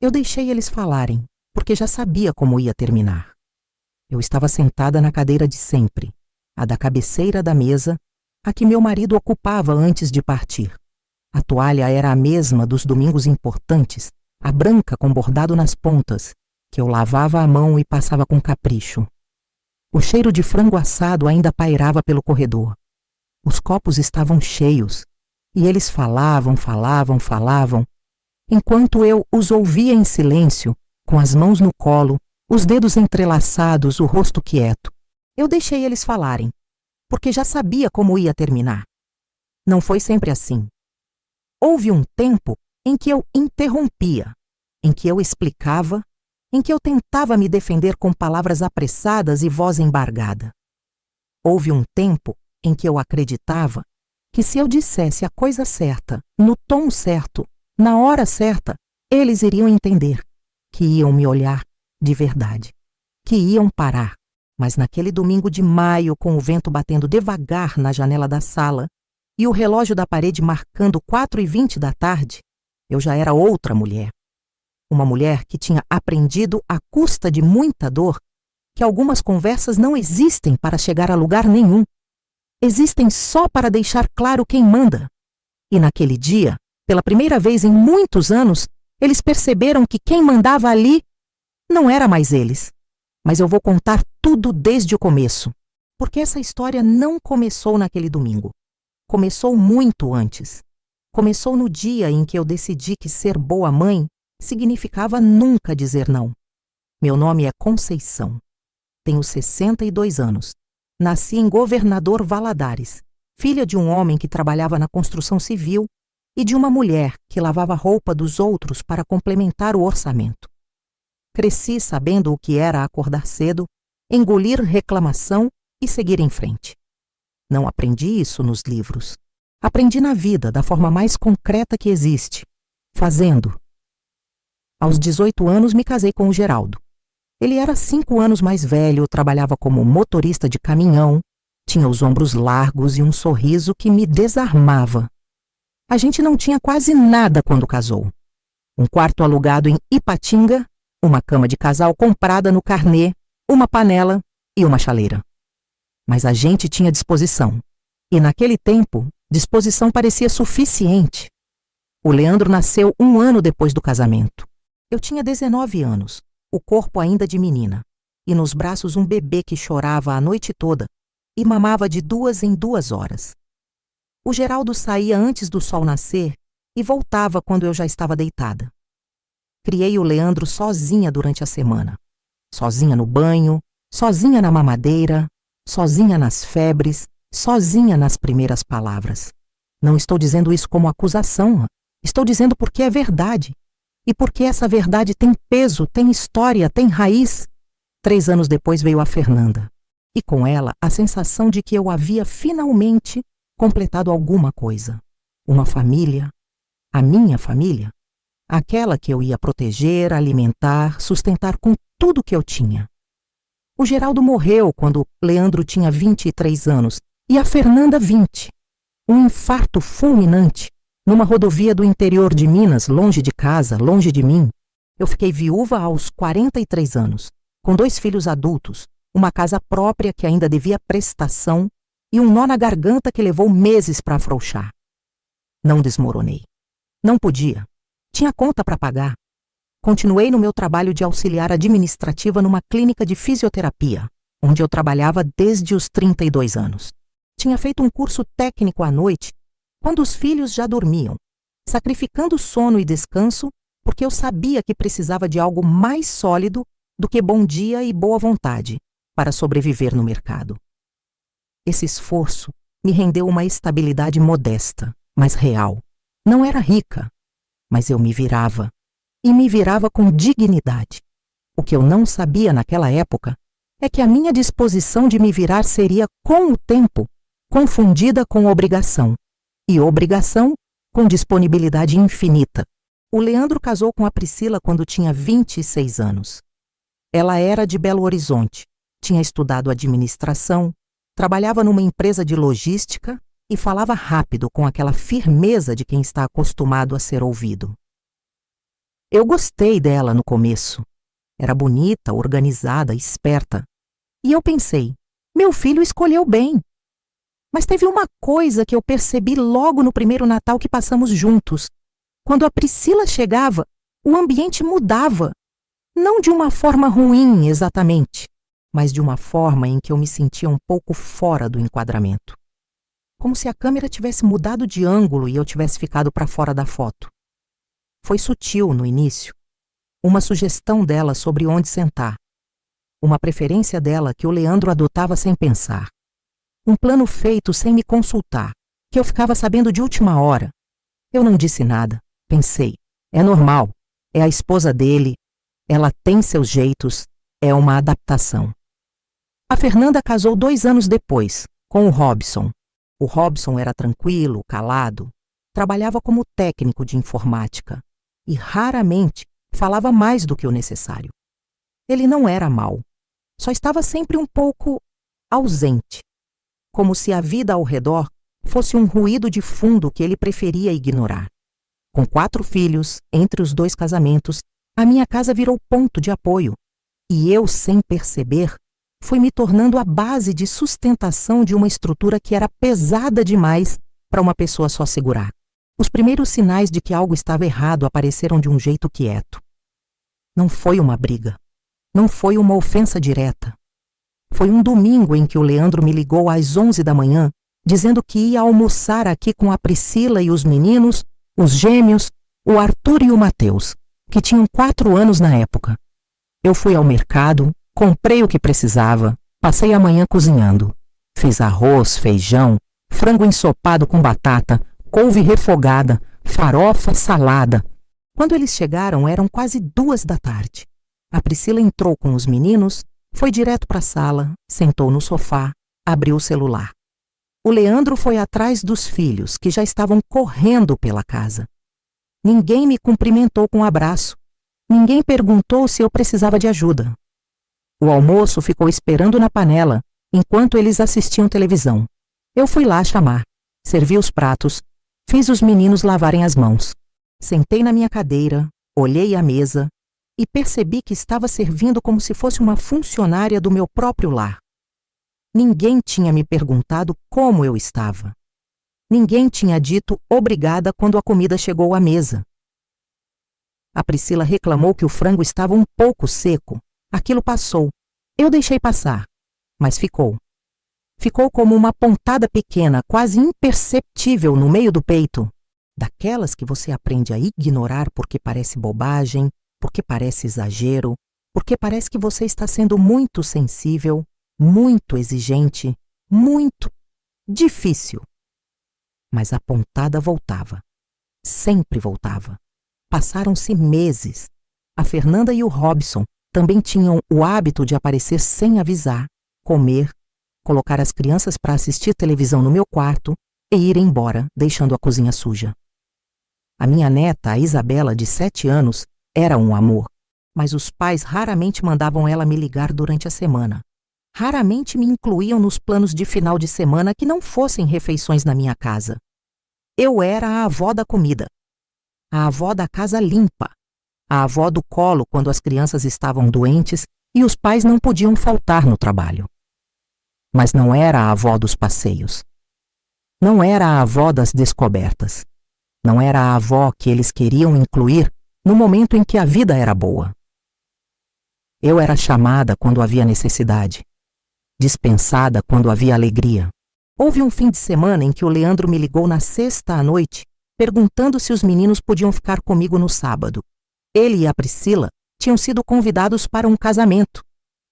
Eu deixei eles falarem, porque já sabia como ia terminar. Eu estava sentada na cadeira de sempre, a da cabeceira da mesa, a que meu marido ocupava antes de partir. A toalha era a mesma dos domingos importantes, a branca com bordado nas pontas, que eu lavava à mão e passava com capricho. O cheiro de frango assado ainda pairava pelo corredor. Os copos estavam cheios, e eles falavam, enquanto eu os ouvia em silêncio, com as mãos no colo, os dedos entrelaçados, o rosto quieto. Eu deixei eles falarem, porque já sabia como ia terminar. Não foi sempre assim. Houve um tempo em que eu interrompia, em que eu explicava, em que eu tentava me defender com palavras apressadas e voz embargada. Houve um tempo em que eu acreditava que se eu dissesse a coisa certa, no tom certo, na hora certa, eles iriam entender, que iam me olhar de verdade, que iam parar. Mas naquele domingo de maio, com o vento batendo devagar na janela da sala e o relógio da parede marcando 4h20 da tarde, eu já era outra mulher. Uma mulher que tinha aprendido, à custa de muita dor, que algumas conversas não existem para chegar a lugar nenhum. Existem só para deixar claro quem manda. E naquele dia, pela primeira vez em muitos anos, eles perceberam que quem mandava ali não era mais eles. Mas eu vou contar tudo desde o começo, porque essa história não começou naquele domingo. Começou muito antes. Começou no dia em que eu decidi que ser boa mãe significava nunca dizer não. Meu nome é Conceição. Tenho 62 anos. Nasci em Governador Valadares, filha de um homem que trabalhava na construção civil e de uma mulher que lavava roupa dos outros para complementar o orçamento. Cresci sabendo o que era acordar cedo, engolir reclamação e seguir em frente. Não aprendi isso nos livros. Aprendi na vida, da forma mais concreta que existe, fazendo. Aos 18 anos me casei com o Geraldo. Ele era 5 anos mais velho, trabalhava como motorista de caminhão, tinha os ombros largos e um sorriso que me desarmava. A gente não tinha quase nada quando casou. Um quarto alugado em Ipatinga, uma cama de casal comprada no Carnê, uma panela e uma chaleira. Mas a gente tinha disposição. E naquele tempo, disposição parecia suficiente. O Leandro nasceu 1 ano depois do casamento. Eu tinha 19 anos, o corpo ainda de menina, e nos braços um bebê que chorava a noite toda e mamava de 2 em 2 horas. O Geraldo saía antes do sol nascer e voltava quando eu já estava deitada. Criei o Leandro sozinha durante a semana. Sozinha no banho, sozinha na mamadeira, sozinha nas febres, sozinha nas primeiras palavras. Não estou dizendo isso como acusação, estou dizendo porque é verdade. E porque essa verdade tem peso, tem história, tem raiz. 3 anos depois veio a Fernanda. E com ela a sensação de que eu havia finalmente completado alguma coisa. Uma família, a minha família. Aquela que eu ia proteger, alimentar, sustentar com tudo que eu tinha. O Geraldo morreu quando Leandro tinha 23 anos e a Fernanda 20. Um infarto fulminante numa rodovia do interior de Minas, longe de casa, longe de mim. Eu fiquei viúva aos 43 anos, com 2 filhos adultos, uma casa própria que ainda devia prestação e um nó na garganta que levou meses para afrouxar. Não desmoronei. Não podia. Tinha conta para pagar. Continuei no meu trabalho de auxiliar administrativa numa clínica de fisioterapia, onde eu trabalhava desde os 32 anos. Tinha feito um curso técnico à noite, quando os filhos já dormiam, sacrificando sono e descanso, porque eu sabia que precisava de algo mais sólido do que bom dia e boa vontade para sobreviver no mercado. Esse esforço me rendeu uma estabilidade modesta, mas real. Não era rica, mas eu me virava. E me virava com dignidade. O que eu não sabia naquela época é que a minha disposição de me virar seria, com o tempo, confundida com obrigação. E obrigação com disponibilidade infinita. O Leandro casou com a Priscila quando tinha 26 anos. Ela era de Belo Horizonte, tinha estudado administração, trabalhava numa empresa de logística e falava rápido com aquela firmeza de quem está acostumado a ser ouvido. Eu gostei dela no começo. Era bonita, organizada, esperta. E eu pensei, meu filho escolheu bem. Mas teve uma coisa que eu percebi logo no primeiro Natal que passamos juntos. Quando a Priscila chegava, o ambiente mudava. Não de uma forma ruim, exatamente, mas de uma forma em que eu me sentia um pouco fora do enquadramento. Como se a câmera tivesse mudado de ângulo e eu tivesse ficado para fora da foto. Foi sutil no início. Uma sugestão dela sobre onde sentar. Uma preferência dela que o Leandro adotava sem pensar. Um plano feito sem me consultar, que eu ficava sabendo de última hora. Eu não disse nada. Pensei, é normal, é a esposa dele, ela tem seus jeitos, é uma adaptação. A Fernanda casou 2 anos depois, com o Robson. O Robson era tranquilo, calado, trabalhava como técnico de informática e raramente falava mais do que o necessário. Ele não era mau, só estava sempre um pouco ausente, como se a vida ao redor fosse um ruído de fundo que ele preferia ignorar. Com 4 filhos, entre os 2 casamentos, a minha casa virou ponto de apoio, e eu, sem perceber, fui me tornando a base de sustentação de uma estrutura que era pesada demais para uma pessoa só segurar. Os primeiros sinais de que algo estava errado apareceram de um jeito quieto. Não foi uma briga. Não foi uma ofensa direta. Foi um domingo em que o Leandro me ligou às 11 da manhã, dizendo que ia almoçar aqui com a Priscila e os meninos, os gêmeos, o Arthur e o Matheus, que tinham 4 anos na época. Eu fui ao mercado, comprei o que precisava, passei a manhã cozinhando. Fiz arroz, feijão, frango ensopado com batata, couve refogada, farofa, salada. Quando eles chegaram, eram quase 2 da tarde. A Priscila entrou com os meninos, foi direto para a sala, sentou no sofá, abriu o celular. O Leandro foi atrás dos filhos, que já estavam correndo pela casa. Ninguém me cumprimentou com um abraço. Ninguém perguntou se eu precisava de ajuda. O almoço ficou esperando na panela, enquanto eles assistiam televisão. Eu fui lá chamar, servi os pratos, fiz os meninos lavarem as mãos. Sentei na minha cadeira, olhei a mesa e percebi que estava servindo como se fosse uma funcionária do meu próprio lar. Ninguém tinha me perguntado como eu estava. Ninguém tinha dito obrigada quando a comida chegou à mesa. A Priscila reclamou que o frango estava um pouco seco. Aquilo passou. Eu deixei passar, mas ficou. Ficou como uma pontada pequena, quase imperceptível no meio do peito. Daquelas que você aprende a ignorar porque parece bobagem, porque parece exagero, porque parece que você está sendo muito sensível, muito exigente, muito difícil. Mas a pontada voltava. Sempre voltava. Passaram-se meses. A Fernanda e o Robson também tinham o hábito de aparecer sem avisar, comer, colocar as crianças para assistir televisão no meu quarto e ir embora, deixando a cozinha suja. A minha neta, a Isabela, de 7 anos, era um amor, mas os pais raramente mandavam ela me ligar durante a semana. Raramente me incluíam nos planos de final de semana que não fossem refeições na minha casa. Eu era a avó da comida, a avó da casa limpa, a avó do colo quando as crianças estavam doentes e os pais não podiam faltar no trabalho. Mas não era a avó dos passeios. Não era a avó das descobertas. Não era a avó que eles queriam incluir no momento em que a vida era boa. Eu era chamada quando havia necessidade, dispensada quando havia alegria. Houve um fim de semana em que o Leandro me ligou na sexta à noite, perguntando se os meninos podiam ficar comigo no sábado. Ele e a Priscila tinham sido convidados para um casamento.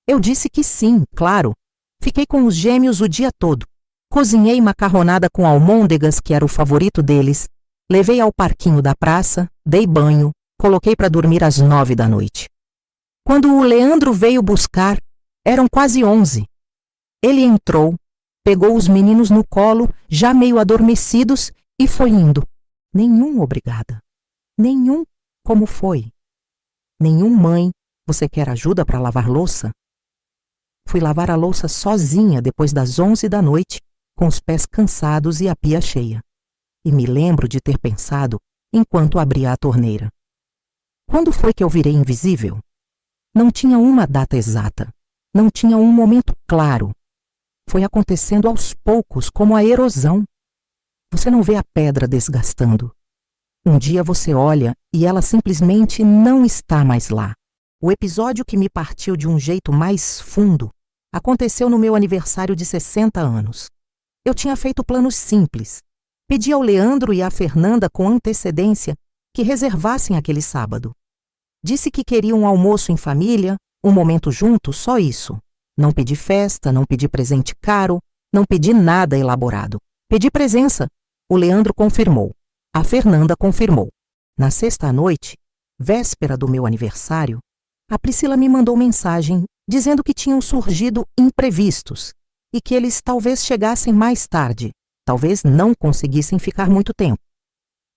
Eu disse que sim, claro. Fiquei com os gêmeos o dia todo. Cozinhei macarronada com almôndegas, que era o favorito deles. Levei ao parquinho da praça, dei banho, coloquei para dormir às 9 da noite. Quando o Leandro veio buscar, eram quase 11. Ele entrou, pegou os meninos no colo, já meio adormecidos, e foi indo. Nenhum obrigada. Nenhum como foi. Nenhum mãe, você quer ajuda para lavar louça? Fui lavar a louça sozinha depois das 11 da noite, com os pés cansados e a pia cheia. E me lembro de ter pensado enquanto abria a torneira. Quando foi que eu virei invisível? Não tinha uma data exata. Não tinha um momento claro. Foi acontecendo aos poucos, como a erosão. Você não vê a pedra desgastando. Um dia você olha e ela simplesmente não está mais lá. O episódio que me partiu de um jeito mais fundo aconteceu no meu aniversário de 60 anos. Eu tinha feito planos simples. Pedi ao Leandro e à Fernanda com antecedência que reservassem aquele sábado. Disse que queria um almoço em família, um momento junto, só isso. Não pedi festa, não pedi presente caro, não pedi nada elaborado. Pedi presença. O Leandro confirmou. A Fernanda confirmou. Na sexta à noite, véspera do meu aniversário, a Priscila me mandou mensagem dizendo que tinham surgido imprevistos e que eles talvez chegassem mais tarde, talvez não conseguissem ficar muito tempo.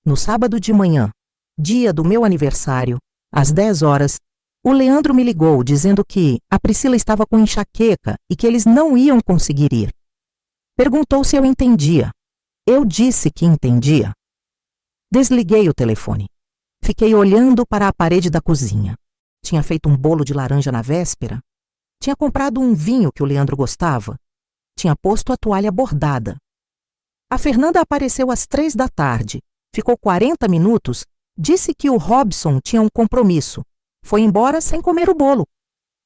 No sábado de manhã, dia do meu aniversário, às 10 horas, o Leandro me ligou dizendo que a Priscila estava com enxaqueca e que eles não iam conseguir ir. Perguntou se eu entendia. Eu disse que entendia. Desliguei o telefone. Fiquei olhando para a parede da cozinha. Tinha feito um bolo de laranja na véspera. Tinha comprado um vinho que o Leandro gostava. Tinha posto a toalha bordada. A Fernanda apareceu às 3 da tarde. Ficou 40 minutos. Disse que o Robson tinha um compromisso. Foi embora sem comer o bolo.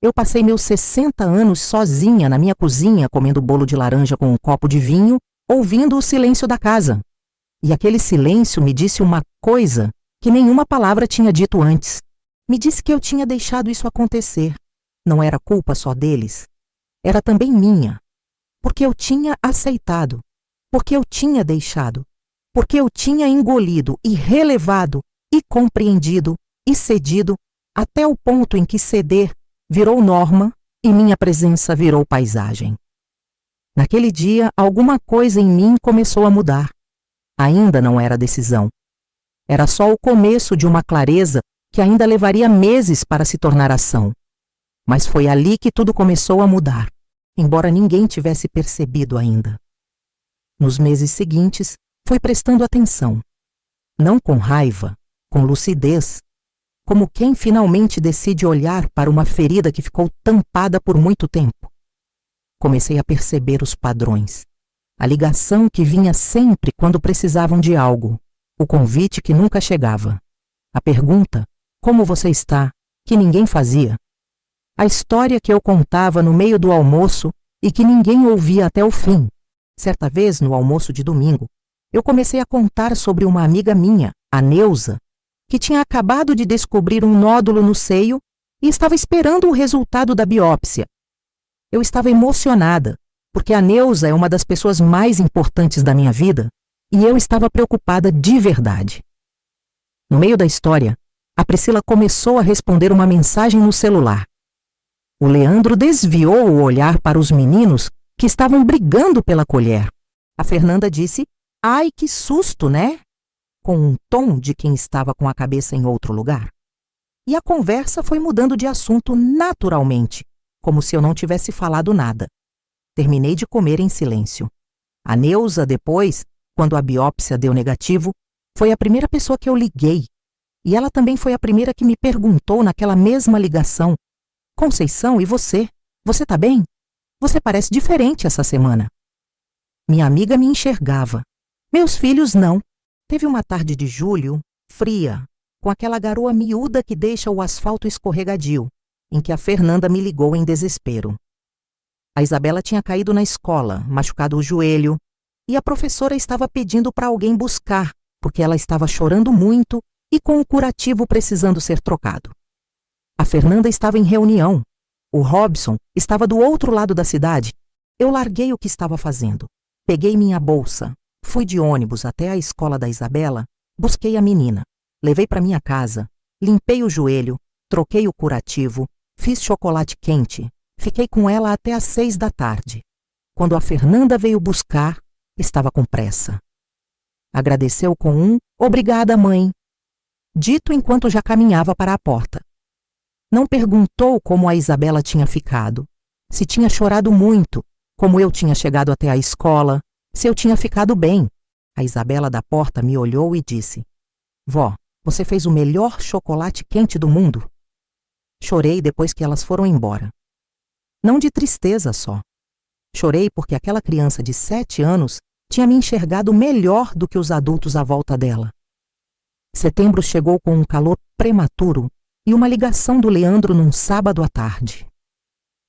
Eu passei meus 60 anos sozinha na minha cozinha comendo bolo de laranja com um copo de vinho, ouvindo o silêncio da casa. E aquele silêncio me disse uma coisa que nenhuma palavra tinha dito antes. Me disse que eu tinha deixado isso acontecer. Não era culpa só deles. Era também minha. Porque eu tinha aceitado. Porque eu tinha deixado. Porque eu tinha engolido e relevado e compreendido e cedido até o ponto em que ceder virou norma e minha presença virou paisagem. Naquele dia, alguma coisa em mim começou a mudar. Ainda não era decisão. Era só o começo de uma clareza que ainda levaria meses para se tornar ação. Mas foi ali que tudo começou a mudar, embora ninguém tivesse percebido ainda. Nos meses seguintes, fui prestando atenção. Não com raiva, com lucidez, como quem finalmente decide olhar para uma ferida que ficou tampada por muito tempo. Comecei a perceber os padrões. A ligação que vinha sempre quando precisavam de algo. O convite que nunca chegava. A pergunta, como você está, que ninguém fazia. A história que eu contava no meio do almoço e que ninguém ouvia até o fim. Certa vez, no almoço de domingo, eu comecei a contar sobre uma amiga minha, a Neuza, que tinha acabado de descobrir um nódulo no seio e estava esperando o resultado da biópsia. Eu estava emocionada, porque a Neuza é uma das pessoas mais importantes da minha vida e eu estava preocupada de verdade. No meio da história, a Priscila começou a responder uma mensagem no celular. O Leandro desviou o olhar para os meninos que estavam brigando pela colher. A Fernanda disse, "Ai, que susto, né?" com um tom de quem estava com a cabeça em outro lugar. E a conversa foi mudando de assunto naturalmente, como se eu não tivesse falado nada. Terminei de comer em silêncio. A Neuza, depois, quando a biópsia deu negativo, foi a primeira pessoa que eu liguei. E ela também foi a primeira que me perguntou naquela mesma ligação, "Conceição, e você? Você tá bem? Você parece diferente essa semana." Minha amiga me enxergava. Meus filhos não. Teve uma tarde de julho, fria, com aquela garoa miúda que deixa o asfalto escorregadio, em que a Fernanda me ligou em desespero. A Isabela tinha caído na escola, machucado o joelho, e a professora estava pedindo para alguém buscar, porque ela estava chorando muito e com o curativo precisando ser trocado. A Fernanda estava em reunião. O Robson estava do outro lado da cidade. Eu larguei o que estava fazendo. Peguei minha bolsa. Fui de ônibus até a escola da Isabela, busquei a menina, levei para minha casa, limpei o joelho, troquei o curativo, fiz chocolate quente, fiquei com ela até às 6 da tarde. Quando a Fernanda veio buscar, estava com pressa. Agradeceu com um "Obrigada, mãe", dito enquanto já caminhava para a porta. Não perguntou como a Isabela tinha ficado, se tinha chorado muito, como eu tinha chegado até a escola, se eu tinha ficado bem. A Isabela da porta me olhou e disse, "Vó, Você fez o melhor chocolate quente do mundo. Chorei depois que elas foram embora. Não de tristeza só. Chorei porque aquela criança de 7 anos tinha me enxergado melhor do que os adultos à volta dela. Setembro chegou com um calor prematuro e uma ligação do Leandro num sábado à tarde.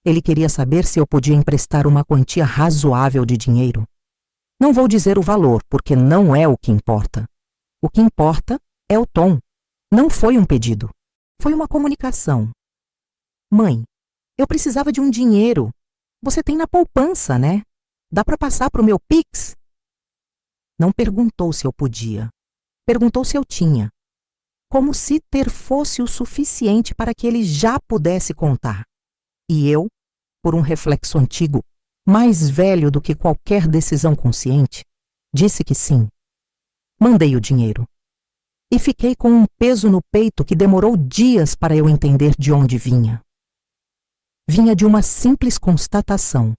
Ele queria saber se eu podia emprestar uma quantia razoável de dinheiro. Não vou dizer o valor, porque não é o que importa. O que importa é o tom. Não foi um pedido. Foi uma comunicação. Mãe, eu precisava de um dinheiro. Você tem na poupança, né? Dá para passar para o meu Pix? Não perguntou se eu podia. Perguntou se eu tinha. Como se ter fosse o suficiente para que ele já pudesse contar. E eu, por um reflexo antigo, mais velho do que qualquer decisão consciente, disse que sim. Mandei o dinheiro. E fiquei com um peso no peito que demorou dias para eu entender de onde vinha. Vinha de uma simples constatação.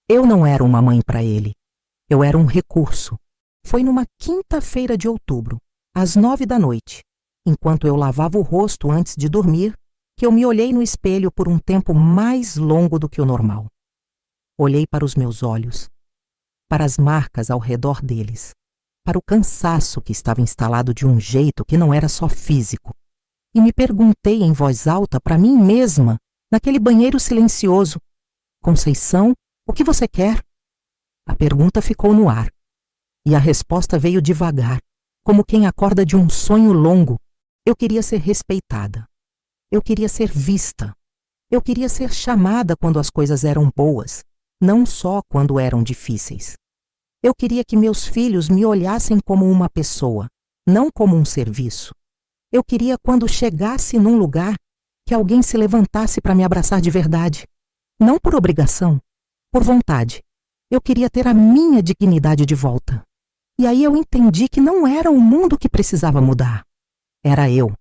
Eu não era uma mãe para ele. Eu era um recurso. Foi numa quinta-feira de outubro, às 9 da noite, enquanto eu lavava o rosto antes de dormir, que eu me olhei no espelho por um tempo mais longo do que o normal. Olhei para os meus olhos, para as marcas ao redor deles, para o cansaço que estava instalado de um jeito que não era só físico, e me perguntei em voz alta para mim mesma, naquele banheiro silencioso: Conceição, o que você quer? A pergunta ficou no ar, e a resposta veio devagar, como quem acorda de um sonho longo. Eu queria ser respeitada. Eu queria ser vista. Eu queria ser chamada quando as coisas eram boas, não só quando eram difíceis. Eu queria que meus filhos me olhassem como uma pessoa, não como um serviço. Eu queria, quando chegasse num lugar, que alguém se levantasse para me abraçar de verdade. Não por obrigação, por vontade. Eu queria ter a minha dignidade de volta. E aí eu entendi que não era o mundo que precisava mudar. Era eu.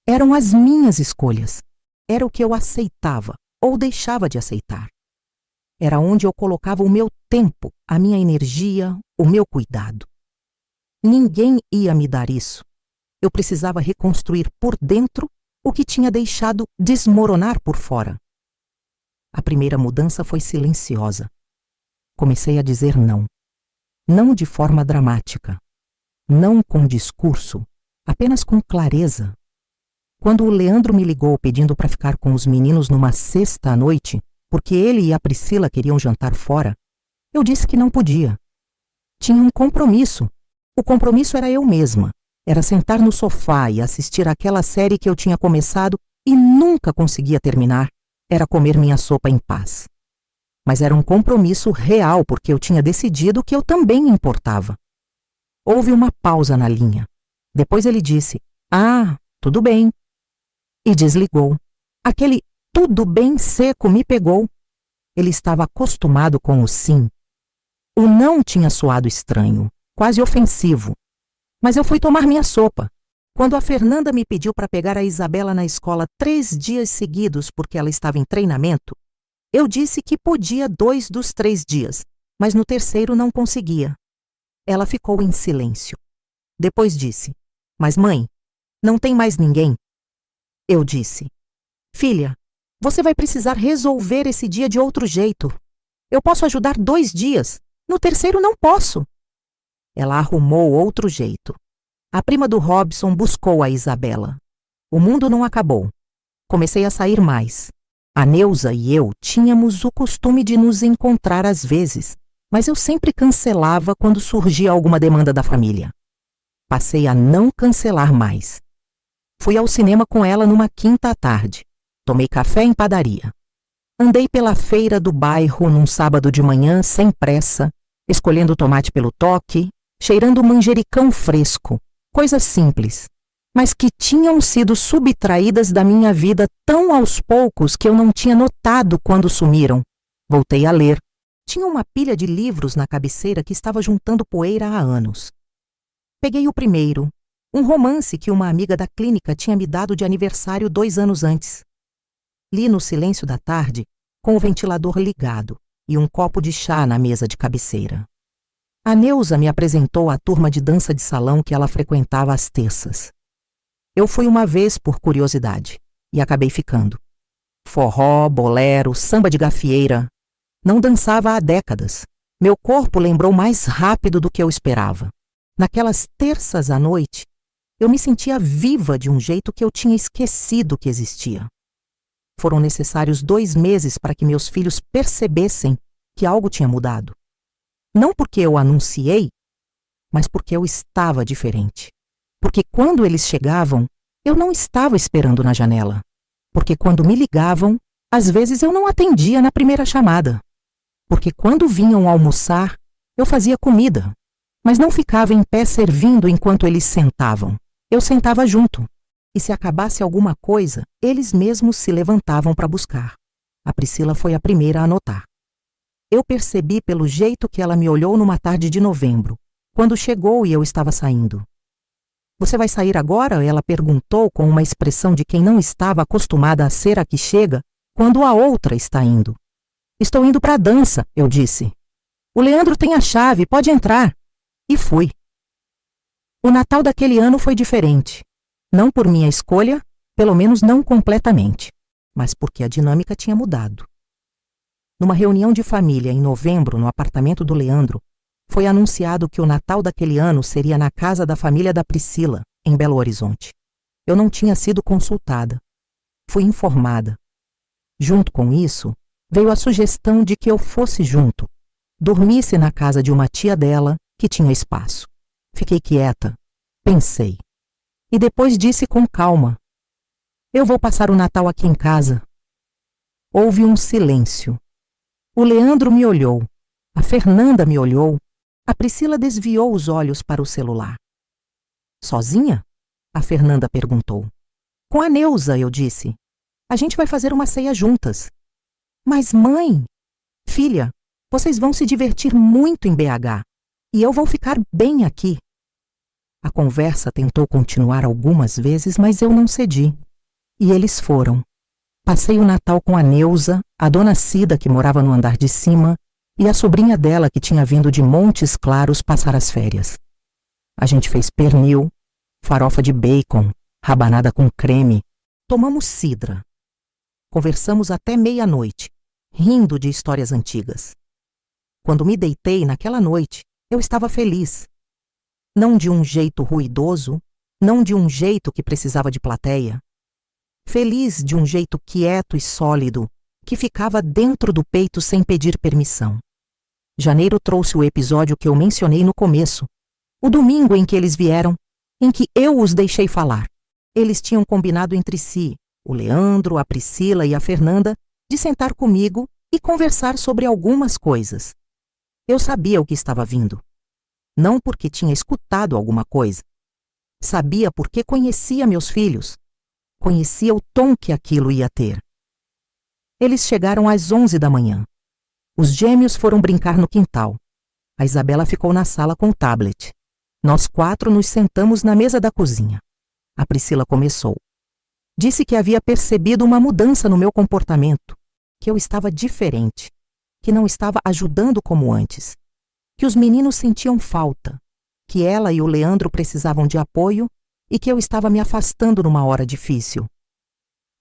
Eram as minhas escolhas. Era o que eu aceitava ou deixava de aceitar. Era onde eu colocava o meu tempo, a minha energia, o meu cuidado. Ninguém ia me dar isso. Eu precisava reconstruir por dentro o que tinha deixado desmoronar por fora. A primeira mudança foi silenciosa. Comecei a dizer não. Não de forma dramática. Não com discurso, apenas com clareza. Quando o Leandro me ligou pedindo para ficar com os meninos numa sexta à noite, porque ele e a Priscila queriam jantar fora, eu disse que não podia. Tinha um compromisso. O compromisso era eu mesma. Era sentar no sofá e assistir aquela série que eu tinha começado e nunca conseguia terminar. Era comer minha sopa em paz. Mas era um compromisso real, porque eu tinha decidido que eu também importava. Houve uma pausa na linha. Depois ele disse: "Ah, tudo bem." E desligou. Aquele tudo bem seco me pegou. Ele estava acostumado com o sim. O não tinha soado estranho, quase ofensivo. Mas eu fui tomar minha sopa. Quando a Fernanda me pediu para pegar a Isabela na escola 3 dias seguidos porque ela estava em treinamento, eu disse que podia 2 dos 3 dias, mas no terceiro não conseguia. Ela ficou em silêncio. Depois disse: "Mas mãe, não tem mais ninguém?" Eu disse: "Filha, você vai precisar resolver esse dia de outro jeito. Eu posso ajudar 2 dias, no terceiro não posso." Ela arrumou outro jeito. A prima do Robson buscou a Isabela. O mundo não acabou. Comecei a sair mais. A Neuza e eu tínhamos o costume de nos encontrar às vezes, mas eu sempre cancelava quando surgia alguma demanda da família. Passei a não cancelar mais. Fui ao cinema com ela numa quinta à tarde. Tomei café em padaria. Andei pela feira do bairro num sábado de manhã sem pressa, escolhendo tomate pelo toque, cheirando manjericão fresco, coisas simples, mas que tinham sido subtraídas da minha vida tão aos poucos que eu não tinha notado quando sumiram. Voltei a ler. Tinha uma pilha de livros na cabeceira que estava juntando poeira há anos. Peguei o primeiro, um romance que uma amiga da clínica tinha me dado de aniversário 2 anos antes. Li no silêncio da tarde, com o ventilador ligado e um copo de chá na mesa de cabeceira. A Neuza me apresentou a turma de dança de salão que ela frequentava às terças. Eu fui uma vez por curiosidade e acabei ficando. Forró, bolero, samba de gafieira. Não dançava há décadas. Meu corpo lembrou mais rápido do que eu esperava. Naquelas terças à noite, eu me sentia viva de um jeito que eu tinha esquecido que existia. Foram necessários 2 meses para que meus filhos percebessem que algo tinha mudado. Não porque eu anunciei, mas porque eu estava diferente. Porque quando eles chegavam, eu não estava esperando na janela. Porque quando me ligavam, às vezes eu não atendia na primeira chamada. Porque quando vinham almoçar, eu fazia comida, mas não ficava em pé servindo enquanto eles sentavam. Eu sentava junto, e se acabasse alguma coisa, eles mesmos se levantavam para buscar. A Priscila foi a primeira a notar. Eu percebi pelo jeito que ela me olhou numa tarde de novembro, quando chegou e eu estava saindo. Você vai sair agora? Ela perguntou com uma expressão de quem não estava acostumada a ser a que chega quando a outra está indo. Estou indo para a dança, eu disse. O Leandro tem a chave, pode entrar. E fui. O Natal daquele ano foi diferente. Não por minha escolha, pelo menos não completamente, mas porque a dinâmica tinha mudado. Numa reunião de família em novembro no apartamento do Leandro, foi anunciado que o Natal daquele ano seria na casa da família da Priscila, em Belo Horizonte. Eu não tinha sido consultada. Fui informada. Junto com isso, veio a sugestão de que eu fosse junto, dormisse na casa de uma tia dela, que tinha espaço. Fiquei quieta, pensei. E depois disse com calma: eu vou passar o Natal aqui em casa. Houve um silêncio. O Leandro me olhou, a Fernanda me olhou, a Priscila desviou os olhos para o celular. Sozinha? A Fernanda perguntou. Com a Neuza, eu disse. A gente vai fazer uma ceia juntas. Mas mãe... Filha, vocês vão se divertir muito em BH. E eu vou ficar bem aqui. A conversa tentou continuar algumas vezes, mas eu não cedi. E eles foram. Passei o Natal com a Neuza, a dona Cida, que morava no andar de cima, e a sobrinha dela, que tinha vindo de Montes Claros passar as férias. A gente fez pernil, farofa de bacon, rabanada com creme. Tomamos cidra. Conversamos até meia-noite, rindo de histórias antigas. Quando me deitei naquela noite, eu estava feliz. Não de um jeito ruidoso, não de um jeito que precisava de plateia. Feliz de um jeito quieto e sólido, que ficava dentro do peito sem pedir permissão. Janeiro trouxe o episódio que eu mencionei no começo, o domingo em que eles vieram, em que eu os deixei falar. Eles tinham combinado entre si, o Leandro, a Priscila e a Fernanda, de sentar comigo e conversar sobre algumas coisas. Eu sabia o que estava vindo. Não porque tinha escutado alguma coisa. Sabia porque conhecia meus filhos. Conhecia o tom que aquilo ia ter. Eles chegaram às 11 da manhã. Os gêmeos foram brincar no quintal. A Isabela ficou na sala com o tablet. Nós 4 nos sentamos na mesa da cozinha. A Priscila começou. Disse que havia percebido uma mudança no meu comportamento, que eu estava diferente, que não estava ajudando como antes, que os meninos sentiam falta, que ela e o Leandro precisavam de apoio e que eu estava me afastando numa hora difícil.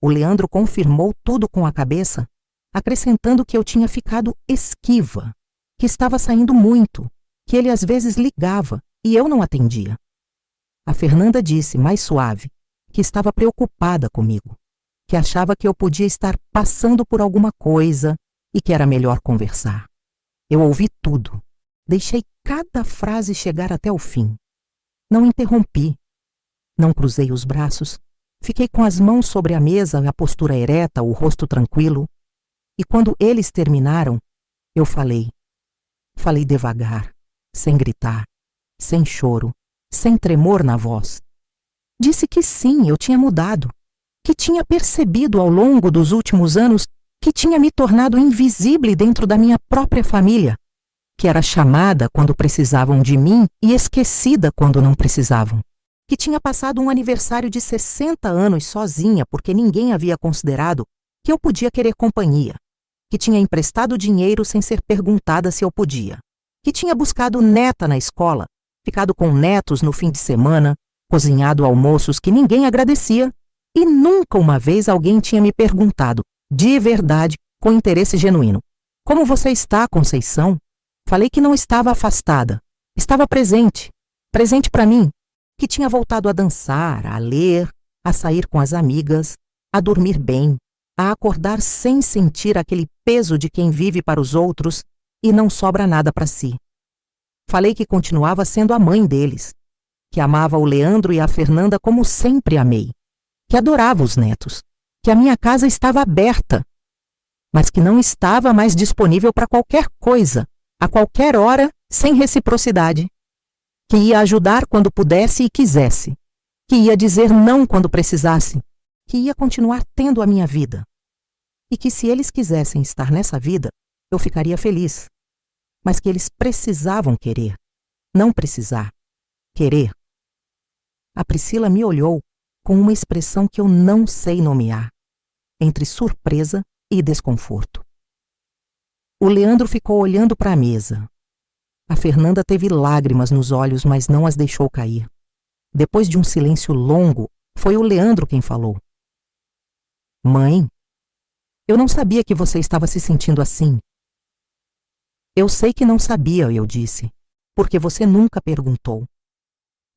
O Leandro confirmou tudo com a cabeça, acrescentando que eu tinha ficado esquiva, que estava saindo muito, que ele às vezes ligava e eu não atendia. A Fernanda disse, mais suave, que estava preocupada comigo, que achava que eu podia estar passando por alguma coisa e que era melhor conversar. Eu ouvi tudo. Deixei cada frase chegar até o fim. Não interrompi. Não cruzei os braços. Fiquei com as mãos sobre a mesa, a postura ereta, o rosto tranquilo. E quando eles terminaram, eu falei. Falei devagar, sem gritar, sem choro, sem tremor na voz. Disse que sim, eu tinha mudado, que tinha percebido ao longo dos últimos anos que tinha me tornado invisível dentro da minha própria família, que era chamada quando precisavam de mim e esquecida quando não precisavam, que tinha passado um aniversário de 60 anos sozinha porque ninguém havia considerado que eu podia querer companhia, que tinha emprestado dinheiro sem ser perguntada se eu podia, que tinha buscado neta na escola, ficado com netos no fim de semana, cozinhado almoços que ninguém agradecia, e nunca uma vez alguém tinha me perguntado, de verdade, com interesse genuíno: como você está, Conceição? Falei que não estava afastada, estava presente, presente para mim, que tinha voltado a dançar, a ler, a sair com as amigas, a dormir bem, a acordar sem sentir aquele peso de quem vive para os outros e não sobra nada para si. Falei que continuava sendo a mãe deles, que amava o Leandro e a Fernanda como sempre amei, que adorava os netos, que a minha casa estava aberta, mas que não estava mais disponível para qualquer coisa, a qualquer hora, sem reciprocidade, que ia ajudar quando pudesse e quisesse, que ia dizer não quando precisasse, que ia continuar tendo a minha vida, e que se eles quisessem estar nessa vida, eu ficaria feliz, mas que eles precisavam querer, não precisar, querer. A Priscila me olhou com uma expressão que eu não sei nomear, entre surpresa e desconforto. O Leandro ficou olhando para a mesa. A Fernanda teve lágrimas nos olhos, mas não as deixou cair. Depois de um silêncio longo, foi o Leandro quem falou. Mãe, eu não sabia que você estava se sentindo assim. Eu sei que não sabia, eu disse, porque você nunca perguntou.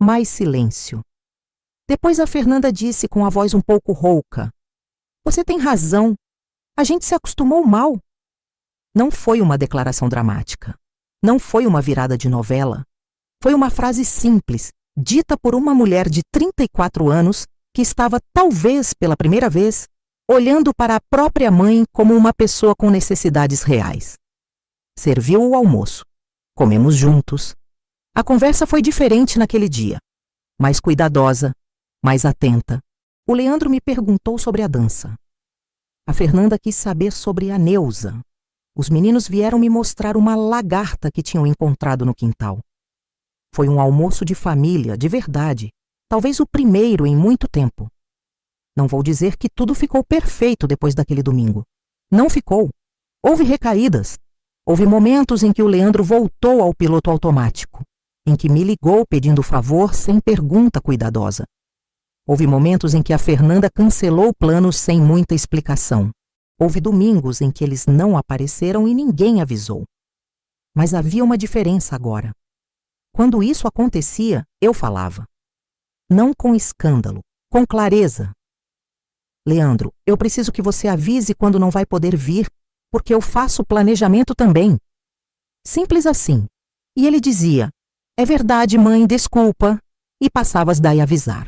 Mais silêncio. Depois a Fernanda disse com a voz um pouco rouca: você tem razão, a gente se acostumou mal. Não foi uma declaração dramática. Não foi uma virada de novela. Foi uma frase simples, dita por uma mulher de 34 anos que estava, talvez pela primeira vez, olhando para a própria mãe como uma pessoa com necessidades reais. Serviu o almoço. Comemos juntos. A conversa foi diferente naquele dia. Mais cuidadosa, mais atenta. O Leandro me perguntou sobre a dança. A Fernanda quis saber sobre a Neuza. Os meninos vieram me mostrar uma lagarta que tinham encontrado no quintal. Foi um almoço de família, de verdade, talvez o primeiro em muito tempo. Não vou dizer que tudo ficou perfeito depois daquele domingo. Não ficou. Houve recaídas. Houve momentos em que o Leandro voltou ao piloto automático, em que me ligou pedindo favor sem pergunta cuidadosa. Houve momentos em que a Fernanda cancelou planos sem muita explicação. Houve domingos em que eles não apareceram e ninguém avisou. Mas havia uma diferença agora. Quando isso acontecia, eu falava. Não com escândalo, com clareza. Leandro, eu preciso que você avise quando não vai poder vir, porque eu faço planejamento também. Simples assim. E ele dizia: é verdade, mãe, desculpa. E passavas daí a avisar.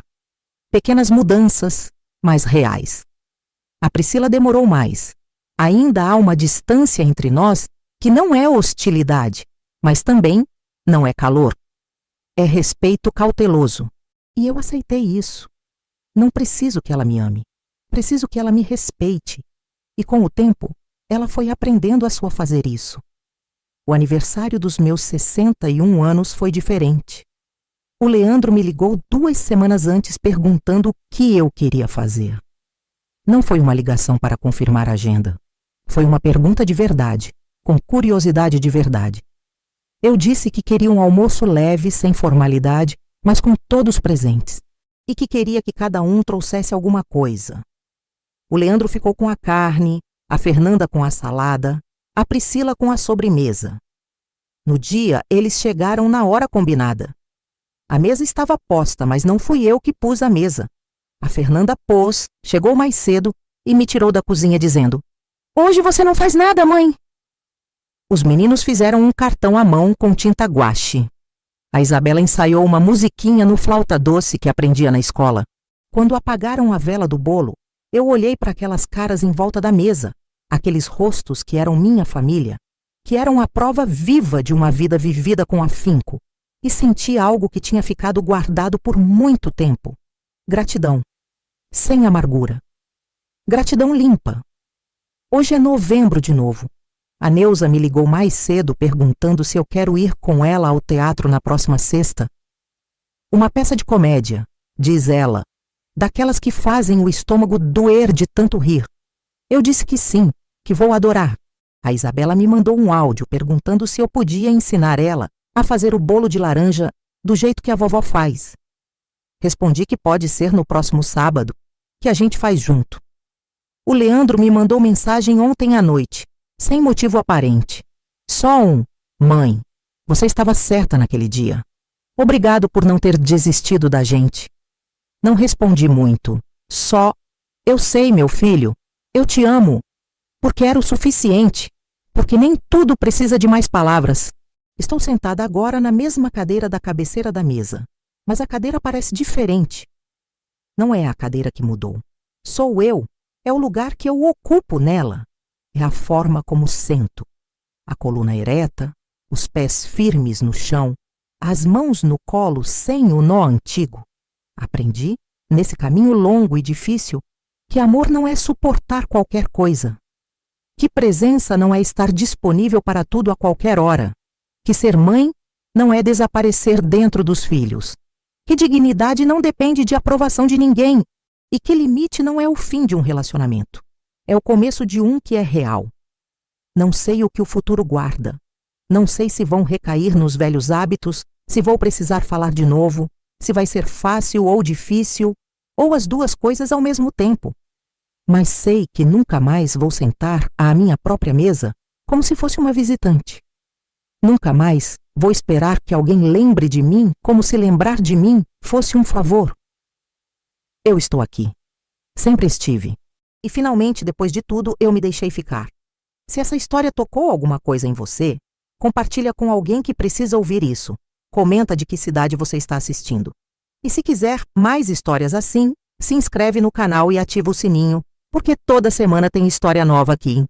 Pequenas mudanças, mas reais. A Priscila demorou mais. Ainda há uma distância entre nós que não é hostilidade, mas também não é calor. É respeito cauteloso. E eu aceitei isso. Não preciso que ela me ame. Preciso que ela me respeite. E com o tempo, ela foi aprendendo a só fazer isso. O aniversário dos meus 61 anos foi diferente. O Leandro me ligou 2 semanas antes perguntando o que eu queria fazer. Não foi uma ligação para confirmar a agenda. Foi uma pergunta de verdade, com curiosidade de verdade. Eu disse que queria um almoço leve, sem formalidade, mas com todos presentes, e que queria que cada um trouxesse alguma coisa. O Leandro ficou com a carne, a Fernanda com a salada, a Priscila com a sobremesa. No dia, eles chegaram na hora combinada. A mesa estava posta, mas não fui eu que pus a mesa. A Fernanda pôs, chegou mais cedo e me tirou da cozinha dizendo: hoje você não faz nada, mãe. Os meninos fizeram um cartão à mão com tinta guache. A Isabela ensaiou uma musiquinha no flauta doce que aprendia na escola. Quando apagaram a vela do bolo, eu olhei para aquelas caras em volta da mesa, aqueles rostos que eram minha família, que eram a prova viva de uma vida vivida com afinco, e senti algo que tinha ficado guardado por muito tempo. Gratidão. Sem amargura. Gratidão limpa. Hoje é novembro de novo. A Neuza me ligou mais cedo perguntando se eu quero ir com ela ao teatro na próxima sexta. Uma peça de comédia, diz ela, daquelas que fazem o estômago doer de tanto rir. Eu disse que sim, que vou adorar. A Isabela me mandou um áudio perguntando se eu podia ensinar ela a fazer o bolo de laranja do jeito que a vovó faz. Respondi que pode ser no próximo sábado, que a gente faz junto. O Leandro me mandou mensagem ontem à noite, sem motivo aparente. Só mãe, você estava certa naquele dia. Obrigado por não ter desistido da gente. Não respondi muito, só, eu sei, meu filho, eu te amo, porque era o suficiente, porque nem tudo precisa de mais palavras. Estou sentada agora na mesma cadeira da cabeceira da mesa, mas a cadeira parece diferente. Não é a cadeira que mudou. Sou eu, é o lugar que eu ocupo nela. É a forma como sento. A coluna ereta, os pés firmes no chão, as mãos no colo sem o nó antigo. Aprendi, nesse caminho longo e difícil, que amor não é suportar qualquer coisa. Que presença não é estar disponível para tudo a qualquer hora. Que ser mãe não é desaparecer dentro dos filhos. Que dignidade não depende de aprovação de ninguém. E que limite não é o fim de um relacionamento. É o começo de um que é real. Não sei o que o futuro guarda. Não sei se vão recair nos velhos hábitos, se vou precisar falar de novo, se vai ser fácil ou difícil, ou as duas coisas ao mesmo tempo. Mas sei que nunca mais vou sentar à minha própria mesa como se fosse uma visitante. Nunca mais vou esperar que alguém lembre de mim como se lembrar de mim fosse um favor. Eu estou aqui. Sempre estive. E finalmente, depois de tudo, eu me deixei ficar. Se essa história tocou alguma coisa em você, compartilha com alguém que precisa ouvir isso. Comenta de que cidade você está assistindo. E se quiser mais histórias assim, se inscreve no canal e ativa o sininho, porque toda semana tem história nova aqui.